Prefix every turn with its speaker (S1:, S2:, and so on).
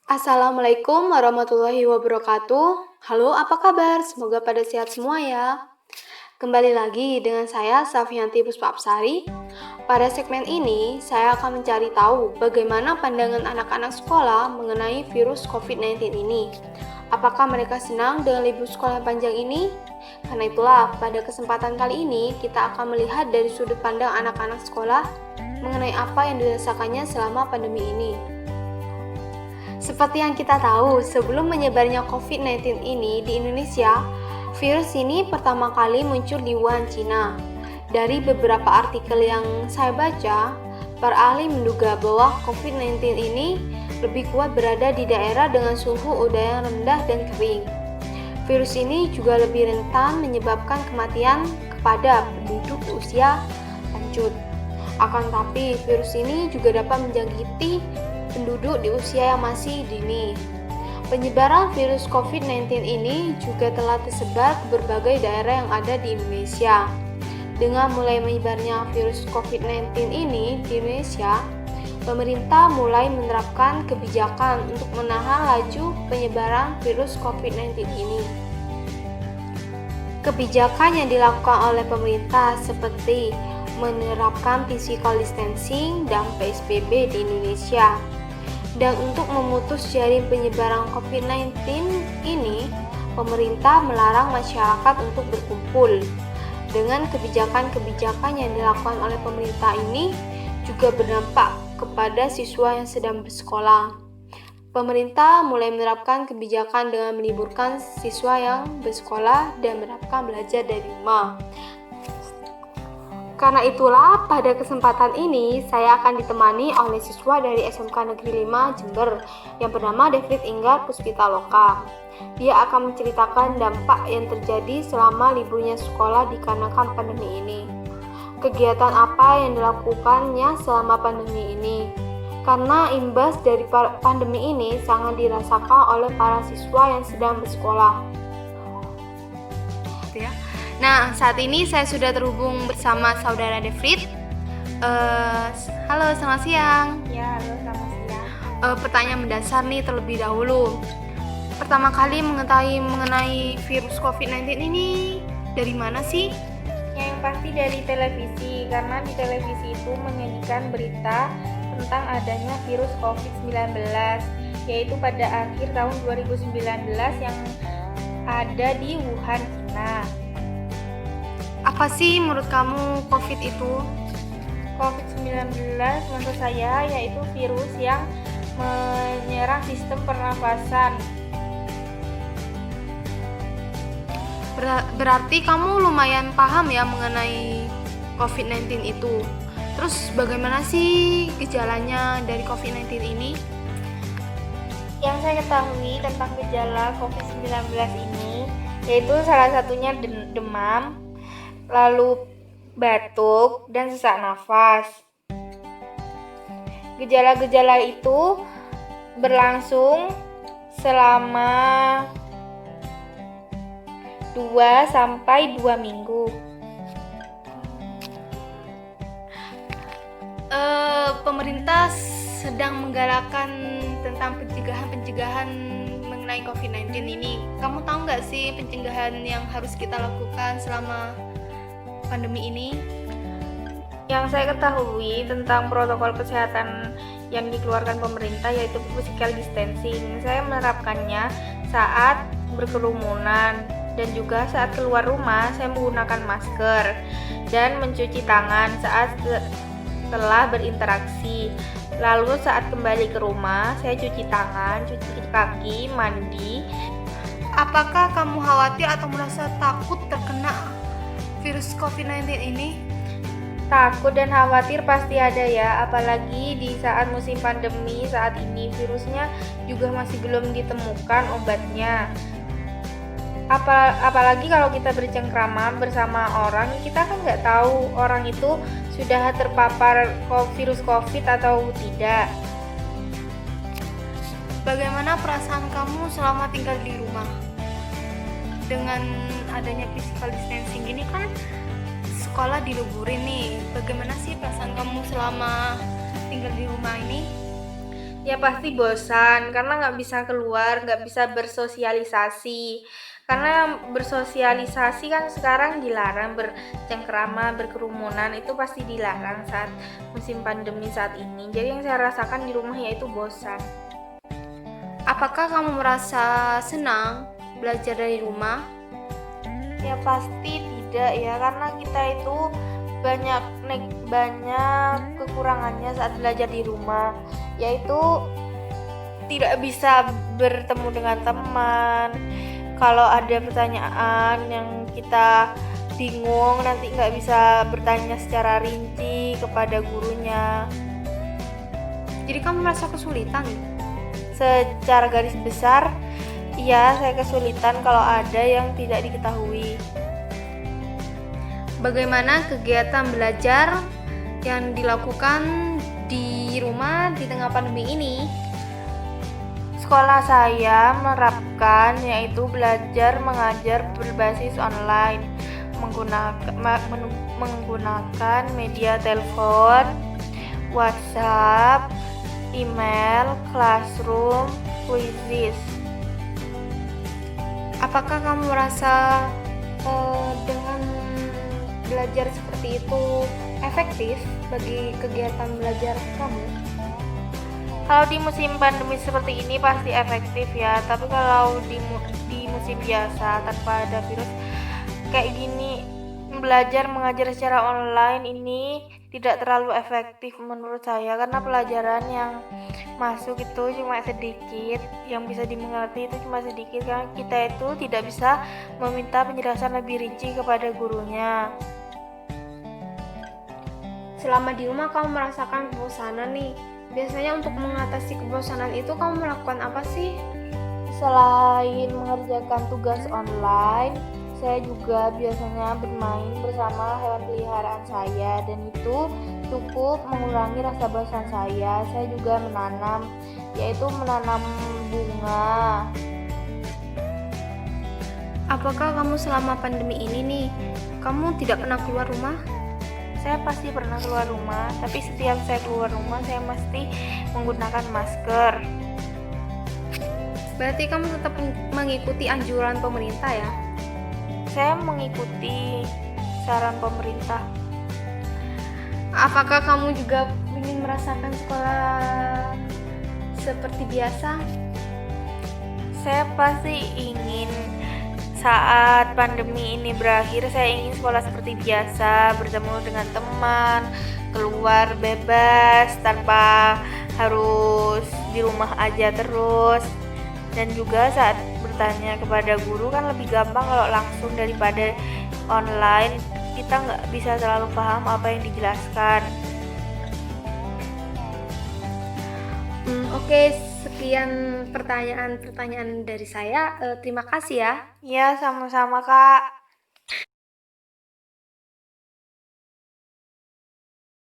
S1: Assalamualaikum warahmatullahi wabarakatuh. Halo, apa kabar? Semoga pada sehat semua ya. Kembali lagi dengan saya Safianti Puspapsari. Pada segmen ini, saya akan mencari tahu bagaimana pandangan anak-anak sekolah mengenai virus COVID-19 ini. Apakah mereka senang dengan libur sekolah yang panjang ini? Karena itulah, pada kesempatan kali ini kita akan melihat dari sudut pandang anak-anak sekolah mengenai apa yang dirasakannya selama pandemi ini. Seperti yang kita tahu, sebelum menyebarnya COVID-19 ini di Indonesia, virus ini pertama kali muncul di Wuhan, Cina. Dari beberapa artikel yang saya baca, para ahli menduga bahwa COVID-19 ini lebih kuat berada di daerah dengan suhu udara yang rendah dan kering. Virus ini juga lebih rentan menyebabkan kematian kepada penduduk usia lanjut. Akan tetapi, virus ini juga dapat menjangkiti penduduk di usia yang masih dini. Penyebaran virus COVID-19 ini juga telah tersebar ke berbagai daerah yang ada di Indonesia. Dengan mulai menyebarnya virus COVID-19 ini di Indonesia, pemerintah mulai menerapkan kebijakan untuk menahan laju penyebaran virus COVID-19 ini. Kebijakan yang dilakukan oleh pemerintah seperti menerapkan physical distancing dan PSBB di Indonesia. Dan untuk memutus jaring penyebaran COVID-19 ini, pemerintah melarang masyarakat untuk berkumpul. Dengan kebijakan-kebijakan yang dilakukan oleh pemerintah ini juga berdampak kepada siswa yang sedang bersekolah. Pemerintah mulai menerapkan kebijakan dengan meliburkan siswa yang bersekolah dan menerapkan belajar dari rumah. Karena itulah, pada kesempatan ini saya akan ditemani oleh siswa dari SMK Negeri 5 Jember yang bernama David Inggar Puspitaloka. Dia akan menceritakan dampak yang terjadi selama liburnya sekolah dikarenakan pandemi ini. Kegiatan apa yang dilakukannya selama pandemi ini? Karena imbas dari pandemi ini sangat dirasakan oleh para siswa yang sedang bersekolah. Nah, saat ini saya sudah terhubung bersama saudara David. Halo, selamat siang.
S2: Ya, halo, selamat siang.
S1: Pertanyaan mendasar nih terlebih dahulu. Pertama kali mengetahui mengenai virus COVID-19 ini dari mana sih?
S2: Yang pasti dari televisi, karena di televisi itu menyajikan berita tentang adanya virus COVID-19, yaitu pada akhir tahun 2019 yang ada di Wuhan, China.
S1: Apa sih menurut kamu COVID itu?
S2: COVID-19 menurut saya yaitu virus yang menyerang sistem pernafasan.
S1: Berarti kamu lumayan paham ya mengenai COVID-19 itu. Terus bagaimana sih gejalanya dari COVID-19 ini?
S2: Yang saya ketahui tentang gejala COVID-19 ini yaitu salah satunya demam, lalu batuk, dan sesak nafas. Gejala-gejala itu berlangsung selama 2-2 minggu.
S1: Pemerintah sedang menggalakkan tentang pencegahan mengenai COVID-19 ini. Kamu tahu nggak sih pencegahan yang harus kita lakukan selama pandemi ini?
S2: Yang saya ketahui tentang protokol kesehatan yang dikeluarkan pemerintah yaitu physical distancing. Saya menerapkannya saat berkerumunan dan juga saat keluar rumah saya menggunakan masker dan mencuci tangan saat setelah berinteraksi. Lalu saat kembali ke rumah saya cuci tangan, cuci kaki, mandi.
S1: Apakah kamu khawatir atau merasa takut terkena virus COVID-19 ini?
S2: Takut dan khawatir pasti ada ya, apalagi di saat musim pandemi saat ini virusnya juga masih belum ditemukan obatnya. Apalagi kalau kita bercengkrama bersama orang, kita kan nggak tahu orang itu sudah terpapar virus COVID atau tidak.
S1: Bagaimana perasaan kamu selama tinggal di rumah? Dengan adanya physical distancing ini kan sekolah diliburin nih. Bagaimana sih perasaan kamu selama tinggal di rumah ini?
S2: Ya pasti bosan karena nggak bisa keluar, nggak bisa bersosialisasi. Karena bersosialisasi kan sekarang dilarang, bercengkrama, berkerumunan itu pasti dilarang saat musim pandemi saat ini. Jadi yang saya rasakan di rumah yaitu bosan.
S1: Apakah kamu merasa senang belajar dari rumah?
S2: Ya pasti tidak ya, karena kita itu banyak kekurangannya saat belajar di rumah, yaitu tidak bisa bertemu dengan teman. Kalau ada pertanyaan yang kita bingung, nanti nggak bisa bertanya secara rinci kepada gurunya.
S1: Jadi kamu merasa kesulitan?
S2: Secara garis besar, iya, saya kesulitan kalau ada yang tidak diketahui.
S1: Bagaimana kegiatan belajar yang dilakukan di rumah di tengah pandemi ini?
S2: Sekolah saya menerapkan yaitu belajar mengajar berbasis online, menggunakan media telepon, WhatsApp, email, classroom, quizzes.
S1: Apakah kamu merasa dengan belajar seperti itu efektif bagi kegiatan belajar kamu?
S2: Kalau di musim pandemi seperti ini pasti efektif ya, tapi kalau di musim biasa tanpa ada virus kayak gini, belajar mengajar secara online ini tidak terlalu efektif menurut saya, karena pelajaran yang masuk itu cuma sedikit, yang bisa dimengerti itu cuma sedikit, karena kita itu tidak bisa meminta penjelasan lebih rinci kepada gurunya.
S1: Selama di rumah kamu merasakan kebosanan nih. Biasanya untuk mengatasi kebosanan itu kamu melakukan apa sih?
S2: Selain mengerjakan tugas online, saya juga biasanya bermain bersama hewan peliharaan saya, dan itu cukup mengurangi rasa bosan saya. Saya juga menanam bunga.
S1: Apakah kamu selama pandemi ini nih, kamu tidak pernah keluar rumah?
S2: Saya pasti pernah keluar rumah, tapi setiap saya keluar rumah saya mesti menggunakan masker.
S1: Berarti kamu tetap mengikuti anjuran pemerintah ya?
S2: Saya mengikuti saran pemerintah.
S1: Apakah kamu juga ingin merasakan sekolah seperti biasa?
S2: Saya pasti ingin saat pandemi ini berakhir, saya ingin sekolah seperti biasa, bertemu dengan teman, keluar bebas tanpa harus di rumah aja terus. Dan juga saat bertanya kepada guru kan lebih gampang kalau langsung daripada online, kita nggak bisa selalu paham apa yang dijelaskan.
S1: Oke, sekian pertanyaan-pertanyaan dari saya. Terima kasih ya.
S2: Ya, sama-sama Kak.